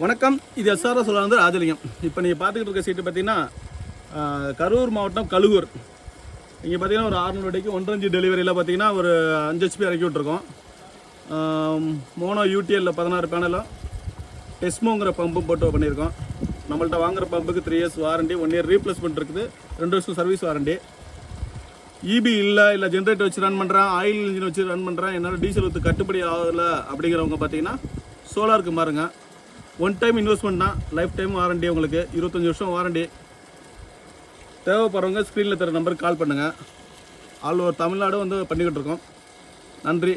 வணக்கம், இது எஸ்ஆர்எஸ் வந்து ராஜலிங்கம். இப்போ நீங்கள் பார்த்துக்கிட்டு இருக்க சீட்டு பார்த்தீங்கன்னா கரூர் மாவட்டம் கழுகூர். இங்கே பார்த்தீங்கன்னா ஒரு 600 அடிக்கு 1.5 டெலிவரியில் பார்த்தீங்கன்னா ஒரு 5 HP இறக்கி விட்ருக்கோம். மோனோ யூடிஎல்ல 16 பேனலும் டெஸ்மோங்கிற பம்பும் போட்டு பண்ணியிருக்கோம். நம்மள்ட்ட வாங்குகிற பம்புக்கு 3 years வாரண்டி, 1 year ரீப்ளேஸ்மெண்ட் இருக்குது, 2 வருஷம் சர்வீஸ் வாரண்டி. இபி இல்லை ஜென்ரேட்டர் வச்சு ரன் பண்ணுறேன், ஆயில் இன்ஜின் வச்சு ரன் பண்ணுறேன், என்னால் டீசல் ஊற்று கட்டுப்படி ஆகலை அப்படிங்கிறவங்க பார்த்தீங்கன்னா சோலாருக்கு மாறுங்க. 1 டைம் இன்வெஸ்ட்மெண்ட் தான், லைஃப் டைம் வாரண்டி, உங்களுக்கு 25 வருஷம் வாரண்டி. தேவைப்படுறவங்க ஸ்க்ரீனில் தர நம்பருக்கு கால் பண்ணுங்கள். ஆல் ஓவர் தமிழ்நாடு வந்து பண்ணிக்கிட்டு இருக்கோம். நன்றி.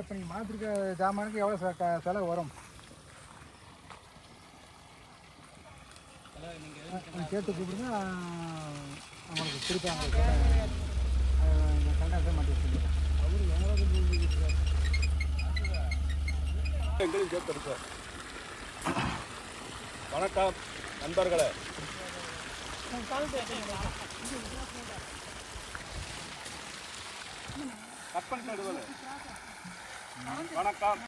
இப்போ நீங்கள் மாற்றிருக்க ஜாமானுக்கு எவ்வளோ செலவு வரும் கேட்டு கூப்பிடுங்க, அவங்களுக்கு திருப்பி அவங்க கரெக்டாக மாட்டி வணக்கம் நண்பர்களே. வணக்கம்.